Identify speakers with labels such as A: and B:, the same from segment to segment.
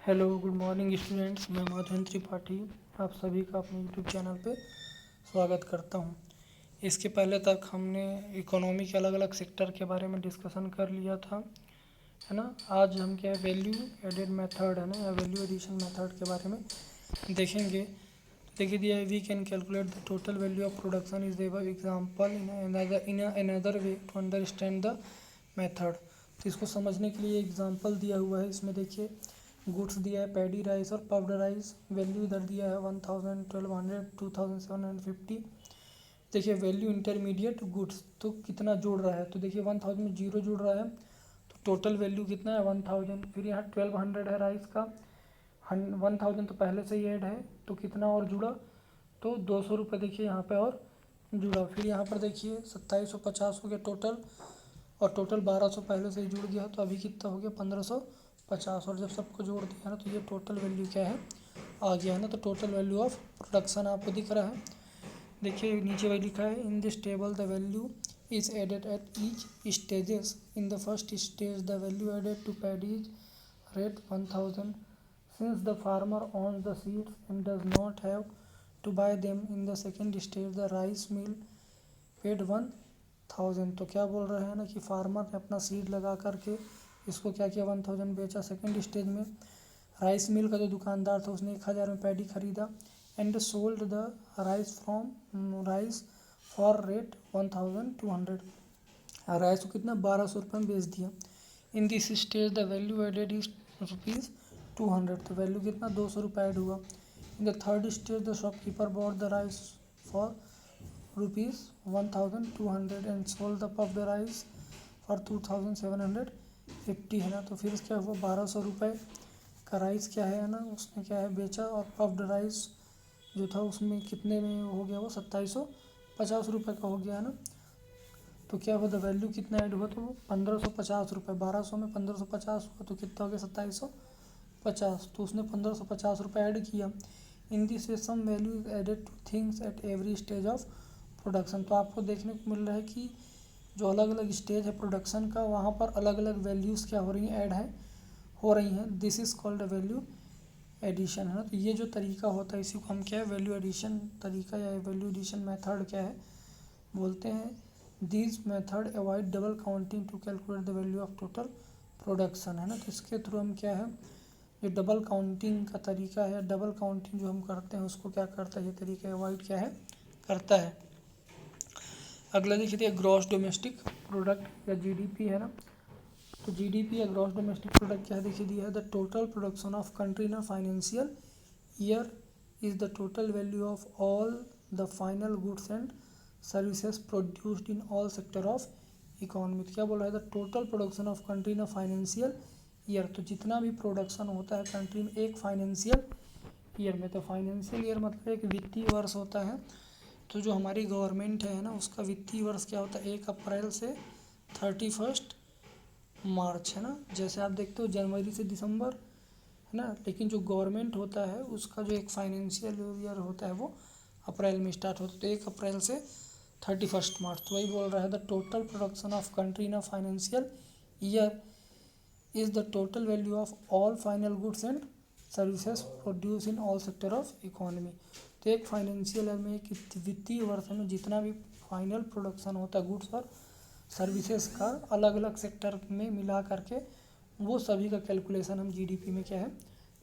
A: Hello good morning students. मैं माधवेंद्र त्रिपाठी आप सभी का अपने यूट्यूब चैनल पे स्वागत करता हूँ। इसके पहले तक हमने इकोनॉमी के अलग अलग सेक्टर के बारे में डिस्कशन कर लिया था, है ना। आज हम क्या वैल्यू एडेड मेथड है ना, या वैल्यू एडिशन मेथड के बारे में देखेंगे। देखिए दिया है, we can calculate the total value of production is the example in another way to understand the method. तो इसको समझने के लिए एग्जाम्पल दिया हुआ है। इसमें देखिए गुड्स दिया है पैडी राइस और पफ्ड राइस। वैल्यू इधर दिया है 1000, 1200, 2750। देखिए वैल्यू इंटरमीडिएट गुड्स तो कितना जोड़ रहा है, तो देखिए 1000 में जीरो जुड़ रहा है, तो टोटल वैल्यू कितना है 1000। फिर यहाँ 1200 है राइस का, 1000 तो पहले से ही ऐड है, तो कितना और जुड़ा, तो 200 रुपये देखिए यहाँ पे और जुड़ा। फिर यहाँ पर देखिए 2750 हो गया टोटल, और टोटल 1200 पहले से ही जुड़ गया, तो अभी कितना हो गया 1550। और जब सबको जोड़ दिया ना, तो ये टोटल वैल्यू क्या है आ गया है ना। तो टोटल वैल्यू ऑफ प्रोडक्शन आपको दिख रहा है। देखिए नीचे वही लिखा है, in this table the value is added at each stages. In the first stage the value added to paddy is rate 1000 since the farmer owns the seeds and does not have to buy them. In the second stage the rice mill paid 1000। तो क्या बोल रहे हैं ना कि farmer ने अपना seed लगा करके इसको क्या किया 1000 बेचा। सेकंड स्टेज में राइस मिल का जो दुकानदार था उसने 1000 में पैडी खरीदा, and sold the rice from rice for rate 1200। Rice को कितना 1200 रुपये में बेच दिया। In this stage the value added is rupees 200। तो वैल्यू कितना 200 रुपये ऐड हुआ। In the third stage the shopkeeper bought the rice for rupees 1200 and sold the puffed rice for 2750, है ना। तो फिर क्या हुआ 1200 रुपये का राइस क्या है ना, उसने क्या है बेचा, और पफ्ड राइस जो था उसमें कितने में हो गया वो 2750 रुपये का हो गया, है ना। तो क्या हुआ द वैल्यू कितना ऐड हुआ, तो 1550 रुपये। 1200 में 1550 हुआ तो कितना हो गया 2750। तो उसने 1550 रुपये ऐड किया। In this way some value is added to things at every stage of production. तो आपको देखने को मिल रहा है कि जो अलग अलग स्टेज है प्रोडक्शन का, वहाँ पर अलग अलग वैल्यूज़ क्या हो रही हैं, ऐड है हो रही हैं। This is called value addition, है ना। तो ये जो तरीका होता है इसी को हम क्या है वैल्यू एडिशन तरीका या वैल्यू एडिशन मेथड क्या है बोलते हैं। This method avoid double counting to calculate the value of total production, है ना। तो इसके थ्रू हम क्या है, ये डबल काउंटिंग का तरीका है, डबल काउंटिंग जो हम करते हैं उसको क्या करता है, ये तरीका अवॉइड क्या है करता है। अगला देखिए ग्रॉस डोमेस्टिक प्रोडक्ट या जीडीपी, है ना। तो जीडीपी या ग्रॉस डोमेस्टिक प्रोडक्ट क्या है देखिए दिया है, the total production of country in a financial year is the total value of all the final goods and services produced in all sector of economy. तो क्या बोल रहा है the total production of country in a financial year. तो जितना भी production होता है कंट्री में एक फाइनेंशियल ईयर में, तो फाइनेंशियल ईयर मतलब एक वित्तीय वर्ष होता है। तो जो हमारी गवर्नमेंट है ना उसका वित्तीय वर्ष क्या होता है 1 अप्रैल से 31 मार्च, है ना। जैसे आप देखते हो जनवरी से दिसंबर, है ना, लेकिन जो गवर्नमेंट होता है उसका जो एक फाइनेंशियल ईयर होता है वो अप्रैल में स्टार्ट होता है। तो 1 अप्रैल से 31 मार्च। तो वही बोल रहा है the total production of country in a financial year is the total value of all final goods and services produce in all sector of economy. तो एक फाइनेंशियल ईयर में एक वित्तीय वर्ष में जितना भी फाइनल प्रोडक्शन होता है गुड्स और सर्विसेज का अलग अलग सेक्टर में मिला करके वो सभी का कैलकुलेशन हम जीडीपी में क्या है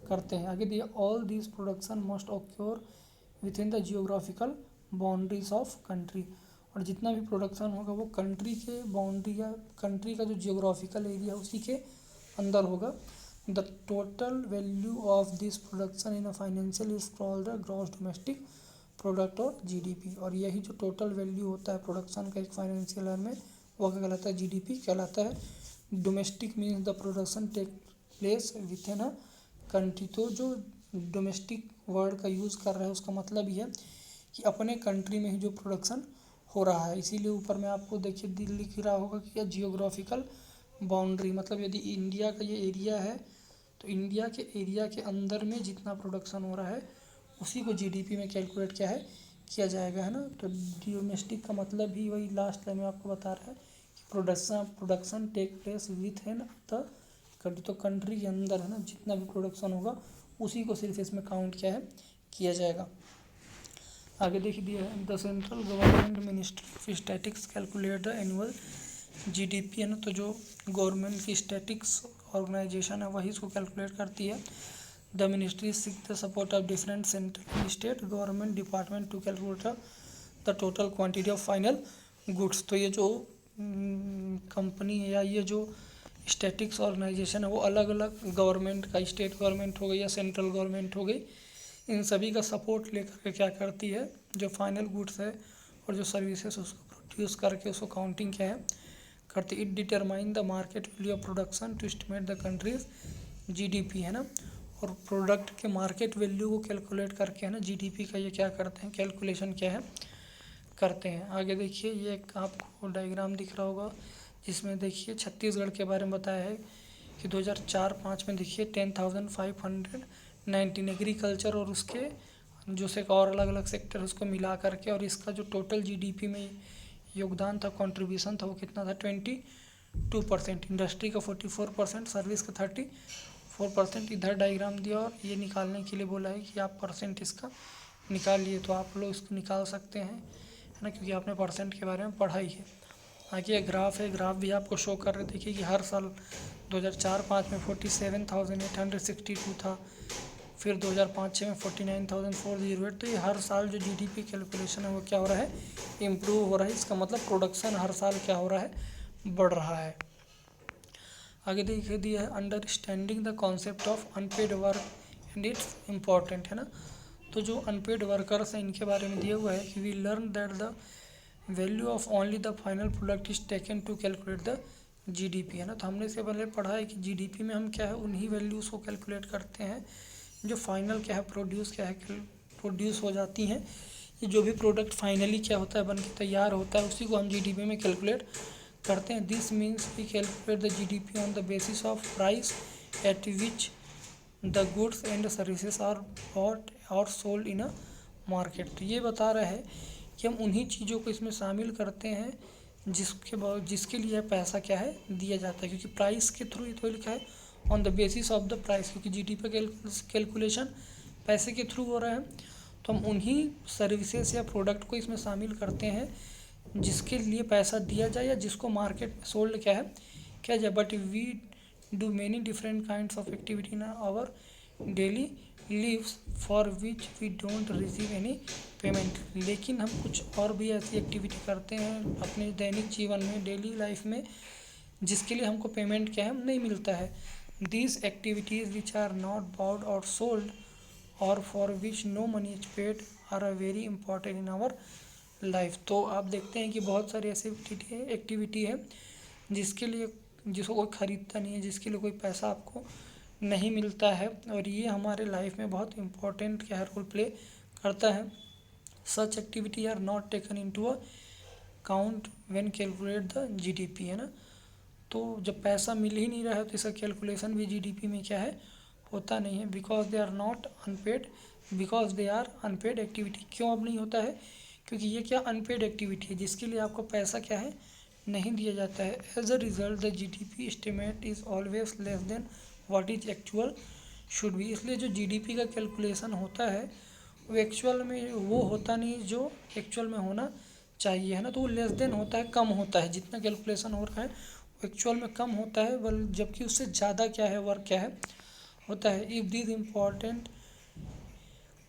A: करते हैं। आगे दिए all this production must occur with in the geographical boundaries of country. और जितना भी प्रोडक्शन होगा वो कंट्री के बाउंड्री या कंट्री का जो जियोग्राफिकल एरिया है उसी के अंदर होगा। The total value of this production in a financial is called the gross domestic product और जीडीपी। और यही जो टोटल वैल्यू होता है प्रोडक्शन का एक फाइनेंशियल ईयर में वो क्या कहलाता है जीडीपी कहलाता है। Domestic means the production take place within a country. तो जो डोमेस्टिक वर्ड का यूज़ कर रहा है उसका मतलब ये है कि अपने कंट्री में ही जो प्रोडक्शन हो रहा है। इसीलिए ऊपर में आपको देखिए लिख रहा होगा कि जियोग्राफिकल बाउंड्री, मतलब यदि इंडिया का ये एरिया है तो इंडिया के एरिया के अंदर में जितना प्रोडक्शन हो रहा है उसी को जीडीपी में कैलकुलेट क्या है किया जाएगा, है ना। तो डोमेस्टिक का मतलब ही वही लास्ट लाइन में आपको बता रहा है कि production take place within the कर दी, तो कंट्री के अंदर है ना जितना भी प्रोडक्शन होगा उसी को सिर्फ इसमें काउंट क्या है किया जाएगा। आगे देख दिया है, the central government ministry of statics calculate the annual GDP है ना, तो जो गवर्नमेंट की स्टैटिक्स ऑर्गेनाइजेशन है वही इसको कैलकुलेट करती है। The ministry seek the support of different central state government department to calculate the total quantity of final goods. तो ये जो कंपनी है या ये जो स्टैटिक्स ऑर्गेनाइजेशन है वो अलग अलग गवर्नमेंट का, स्टेट गवर्नमेंट हो गई या सेंट्रल गवर्नमेंट हो गई, इन सभी का सपोर्ट लेकर के क्या करती है, जो फाइनल गुड्स है और जो सर्विसेज उसको प्रोड्यूस करके उसको काउंटिंग क्या है करती। It determine the market value of production to estimate the country's GDP है ना, और प्रोडक्ट के मार्केट वैल्यू को कैलकुलेट करके है ना जीडीपी का ये क्या करते हैं, कैलकुलेशन क्या है करते हैं। आगे देखिए, ये एक आपको डायग्राम दिख रहा होगा जिसमें देखिए छत्तीसगढ़ के बारे में बताया है कि 2004-05 में देखिए 10,519 एग्रीकल्चर और उसके जो से और अलग अलग सेक्टर उसको मिला करके, और इसका जो टोटल जीडीपी में योगदान था, कंट्रीब्यूशन था, वो कितना था 22%, इंडस्ट्री का 44%, सर्विस का 34%। इधर डायग्राम दिया और ये निकालने के लिए बोला है कि आप परसेंट इसका निकाल लिए, तो आप लोग इसको निकाल सकते हैं है ना, क्योंकि आपने परसेंट के बारे में पढ़ा ही है। आगे ये ग्राफ है, ग्राफ भी आपको शो कर रहे, देखिए कि हर साल 2004-05 में 47,862 था, फिर 2005-06 में 49,408। तो ये हर साल जो जीडीपी कैलकुलेशन है वो क्या हो रहा है, इम्प्रूव हो रहा है। इसका मतलब प्रोडक्शन हर साल क्या हो रहा है, बढ़ रहा है। आगे देखिए दिया है, understanding the concept of unpaired work and it's important है ना, तो जो अनपेड वर्कर्स हैं इनके बारे में दिया हुआ है कि we learn that the value of only the final product is taken to calculate the GDP है ना। तो हमने इससे पहले पढ़ा है कि जीडीपी में हम क्या है उन्हीं वैल्यूज़ को कैलकुलेट करते हैं जो फाइनल क्या है प्रोड्यूस हो जाती हैं। ये जो भी प्रोडक्ट फाइनली क्या होता है बन के तैयार होता है उसी को हम जीडीपी में कैलकुलेट करते हैं। This means we calculate the GDP on the basis of price at which the goods and services are bought और सोल्ड इन अ मार्केट। तो ये बता रहा है कि हम उन्हीं चीज़ों को इसमें शामिल करते हैं जिसके लिए पैसा क्या है दिया जाता है, क्योंकि प्राइस के थ्रू तो लिखा है on the basis of the price, क्योंकि जीडीपी कैलकुलेशन पैसे के थ्रू हो रहा है। तो हम उन्हीं सर्विसेज या प्रोडक्ट को इसमें शामिल करते हैं जिसके लिए पैसा दिया जाए या जिसको मार्केट में सोल्ड क्या है किया जाए। But we do many different kinds of activity in our daily lives for which we don't receive any payment. लेकिन हम कुछ और भी ऐसी एक्टिविटी करते हैं अपने दैनिक जीवन में, डेली लाइफ में, जिसके लिए हमको पेमेंट क्या है नहीं मिलता है। These activities which are not bought और सोल्ड और for which no money is paid are a very important in our life. तो आप देखते हैं कि बहुत सारी ऐसी एक्टिविटी है जिसको कोई ख़रीदता नहीं है, जिसके लिए कोई पैसा आपको नहीं मिलता है, और ये हमारे लाइफ में बहुत इम्पोर्टेंट क्या है रोल प्ले करता है। Such activity are not taken into account when calculate the GDP है ना। तो जब पैसा मिल ही नहीं रहा है तो इसका कैलकुलेशन भी जीडीपी में क्या है होता नहीं है, because they are unpaid activity. क्यों अब नहीं होता है, क्योंकि ये क्या अनपेड एक्टिविटी है जिसके लिए आपको पैसा क्या है नहीं दिया जाता है। As a result the GDP estimate is always less than what is actual should be. इसलिए जो जीडीपी का कैलकुलेशन होता है वो एक्चुअल में वो होता नहीं जो एक्चुअल में होना चाहिए है ना, तो वो लेस देन होता है, कम होता है। जितना कैलकुलेशन हो रहा है वो एक्चुअल में कम होता है, जबकि उससे ज़्यादा क्या है वर्क क्या है होता है। If this important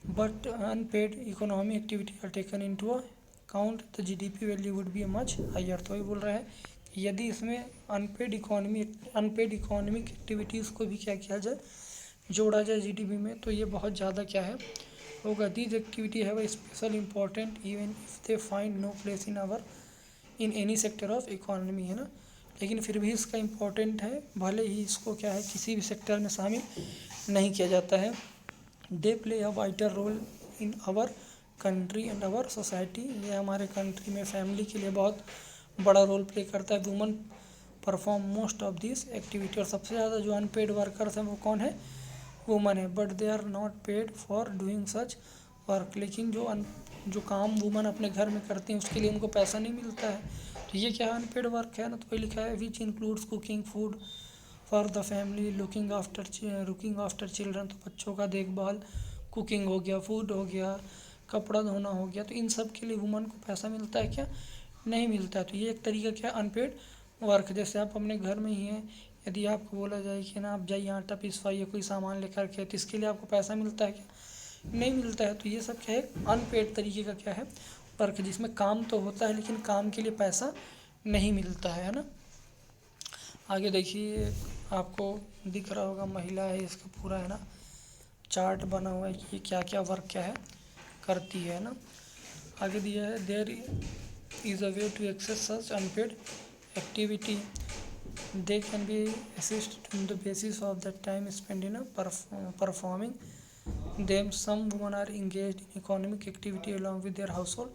A: but unpaid economy activity are taken into account the GDP value would be much higher. तो ये बोल रहा है कि यदि इसमें अनपेड इकोनॉमिक एक्टिविटीज़ को भी क्या किया जाए जोड़ा जाए जीडीपी में, तो ये बहुत ज़्यादा क्या है होगा। These activity have a special important even if they find no place in any sector of economy है ना, लेकिन फिर भी इसका इम्पोर्टेंट है भले ही इसको क्या है किसी भी सेक्टर में शामिल नहीं किया जाता है। They play a vital role in our country and our society. ये हमारे कंट्री में फैमिली के लिए बहुत बड़ा रोल प्ले करता है। Woman perform most of this activity, और सबसे ज़्यादा जो अनपेड वर्कर्स हैं वो कौन है, वुमन है। But they are not paid for doing such work. लेकिन जो काम वुमन अपने घर में करती हैं उसके लिए उनको पैसा नहीं मिलता है। तो ये क्या अनपेड वर्क है ना, तो वही लिखा है which includes cooking food for the family, looking after children, तो बच्चों का देखभाल, कुकिंग हो गया, फूड हो गया, कपड़ा धोना हो गया, तो इन सब के लिए वुमन को पैसा मिलता है क्या? नहीं मिलता है। तो ये एक तरीका क्या, अनपेड वर्क। जैसे आप अपने घर में ही हैं, यदि आपको बोला जाए कि ना आप जाइए आटा पिसवाइए, कोई सामान लेकर के, तो इसके लिए आपको पैसा मिलता है क्या? नहीं मिलता है। तो ये सब क्या है, अनपेड तरीके का क्या है, वर्क, जिसमें काम तो होता है लेकिन काम के लिए पैसा नहीं मिलता है ना। आगे देखिए, आपको दिख रहा होगा महिला है, इसका पूरा है ना चार्ट बना हुआ है कि ये क्या क्या वर्क क्या है करती है ना। आगे दिया है, there is a way to access such unpaid activity, they can be assist on the basis of the time spend in performing them, some woman are engage in economic activity along with their household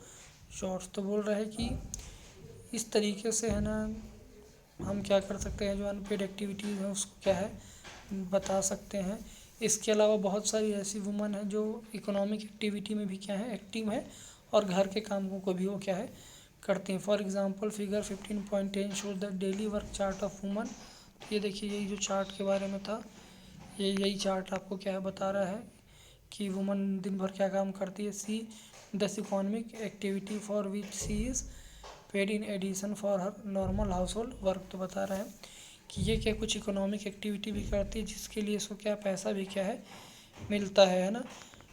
A: chores. तो बोल रहा है कि इस तरीके से है ना हम क्या कर सकते हैं, जो अनपेड एक्टिविटीज़ हैं उसको क्या है बता सकते हैं। इसके अलावा बहुत सारी ऐसी वुमन हैं जो इकोनॉमिक एक्टिविटी में भी क्या है एक्टिव है, और घर के कामों को भी वो क्या है करती हैं। For example figure 15.10 shows the daily work chart of woman. ये देखिए, यही जो चार्ट के बारे में था, यही चार्ट आपको क्या है बता रहा है कि वुमन दिन भर क्या काम करती है। She does economic activity for which she is paid in addition for her normal household work. तो बता रहा है कि ये क्या कुछ इकोनॉमिक एक्टिविटी भी करती है जिसके लिए इसको क्या पैसा भी क्या है मिलता है ना।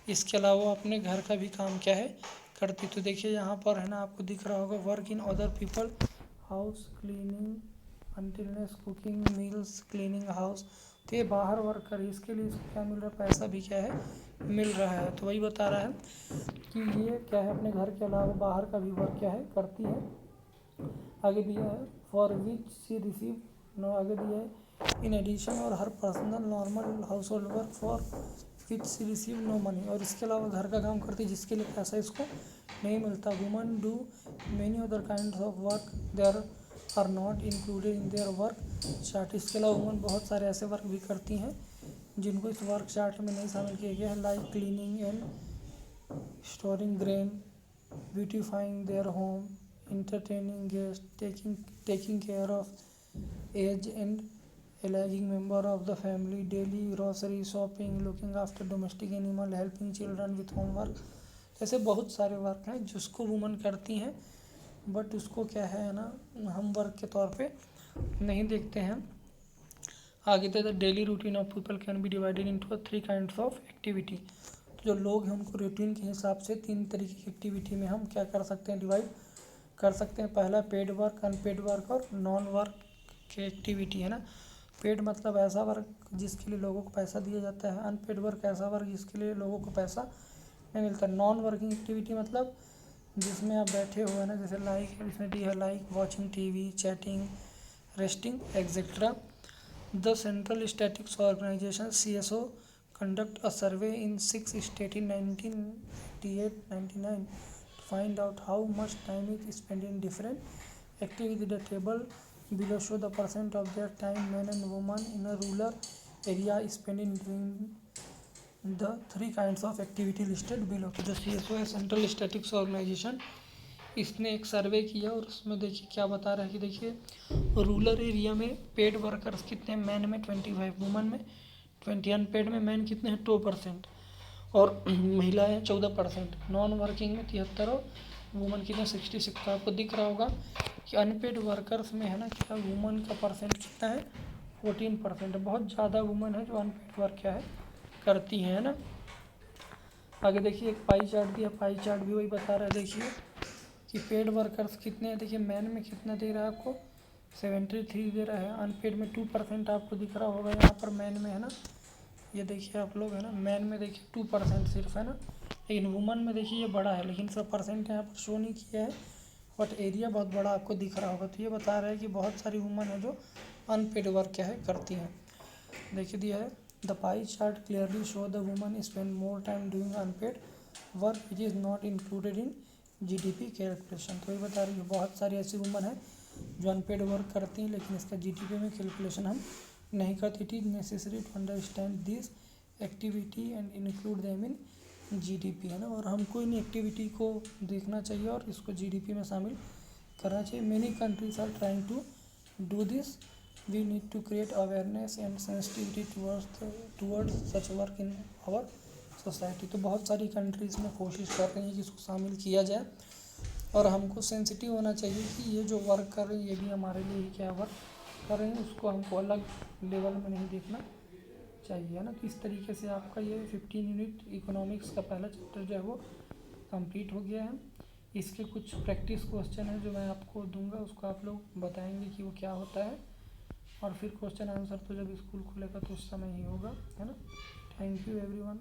A: इसके अलावा अपने घर का भी काम क्या है करती। तो देखिए यहाँ पर है ना आपको दिख रहा होगा, work in other people house, cleaning अनटिलनेस, cooking meals, cleaning house. तो ये बाहर वर्क कर, इसके लिए इसको क्या मिल रहा है, पैसा भी क्या है मिल रहा है। तो वही बता रहा है कि ये क्या है अपने घर के अलावा बाहर का भी वर्क क्या है करती है। आगे दिया है, for which she receive no, आगे दिया है इन एडिशन और her personal normal household work for which she receive no money, और इसके अलावा घर का काम करती है जिसके लिए पैसा इसको नहीं मिलता। Woman do many other kind of work there are not included in their work chart. इसके अलावा वुमन बहुत सारे ऐसे वर्क भी करती हैं जिनको इस वर्क चार्ट में नहीं शामिल किया गया है, like cleaning and storing grain, beautifying their home, entertaining guests, taking care of aged and aging member of the family, daily grocery shopping, looking after domestic animal, helping children with homework। ऐसे बहुत सारे work हैं जिसको woman करती हैं, but उसको क्या है ना हम वर्क के तौर पे नहीं देखते हैं। आगे तो the daily routine of people can be divided into 3 kinds of activity. जो लोग हैं उनको रूटीन के हिसाब से 3 तरीके की एक्टिविटी में हम क्या कर सकते हैं, डिवाइड कर सकते हैं। पहला पेड वर्क, अनपेड वर्क और नॉन वर्क की एक्टिविटी है ना। पेड मतलब ऐसा वर्क जिसके लिए लोगों को पैसा दिया जाता है, अनपेड वर्क ऐसा वर्क जिसके लिए लोगों को पैसा नहीं मिलता। नॉन वर्किंग एक्टिविटी मतलब जिसमें आप बैठे हुए हैं ना, जैसे लाइक इसमें दी है like watching TV, chatting, resting etcetera. The Central Statistics Organisation CSO conduct a survey in 6 states in 1998-99 to find out how much time is spent in different activities. The table below show the percent of their time men and women in a rural area spend in doing the 3 kinds of activity listed below. तो the CSO है central Statistics organisation, इसने एक सर्वे किया और उसमें देखिए क्या बता रहा है कि देखिए रूरल एरिया में पेड वर्कर्स कितने, मैन में 25, वुमन में 20, अनपेड में मैन कितने हैं 2% और महिलाएं 14%, नॉन वर्किंग में 73 और वुमन कितने 66। तो आपको दिख रहा होगा कि अनपेड वर्कर्स में है ना क्या वुमन का परसेंट कितना है 14%। बहुत ज़्यादा वुमन है जो अनपेड वर्क क्या है करती हैं ना। आगे देखिए एक पाई चार्ट दिया, पाई चार्ट भी वही बता रहा है। देखिए कि पेड वर्कर्स कितने हैं, देखिए मैन में कितना दे रहा है आपको 73 दे रहा है, अनपेड में 2% आपको दिख रहा होगा यहाँ पर मैन में है ना। ये देखिए आप लोग है ना, मैन में देखिए 2% सिर्फ है ना, लेकिन वुमन में देखिए ये बड़ा है, लेकिन सब परसेंट यहाँ पर शो नहीं किया है, बट एरिया बहुत बड़ा आपको दिख रहा होगा। तो ये बता रहा है कि बहुत सारी वुमन है जो अनपेड वर्क क्या है करती हैं। देखिए दिया है the pie chart clearly show the woman spend more time doing unpaid work which is not included in GDP calculation. तो ये बता रही है बहुत सारी ऐसी वुमन है जो अनपेड वर्क करती हैं लेकिन इसका GDP में कैलकुलेशन हम नहीं करती। It is necessary to understand this activity and include them in GDP है ना, और हमको इन एक्टिविटी को देखना चाहिए और इसको GDP में शामिल करना चाहिए। Many countries are trying to do this we need to create awareness and sensitivity towards such work in our society. तो बहुत सारी कंट्रीज़ में कोशिश कर रही हैं कि इसको शामिल किया जाए, और हमको सेंसिटिव होना चाहिए कि ये जो वर्क कर रहे हैं ये भी हमारे लिए ही क्या वर्क कर रहे हैं, उसको हमको अलग लेवल में नहीं देखना चाहिए, है ना। तो इस तरीके से आपका ये 15 यूनिट इकोनॉमिक्स का पहला चैप्टर जो है वो कंप्लीट हो गया है। इसके कुछ प्रैक्टिस क्वेश्चन है जो मैं आपको दूंगा, उसको आप लोग बताएंगे कि वो क्या होता है, और फिर क्वेश्चन आंसर तो जब स्कूल खुलेगा तो उस समय ही होगा, है ना। Thank you everyone.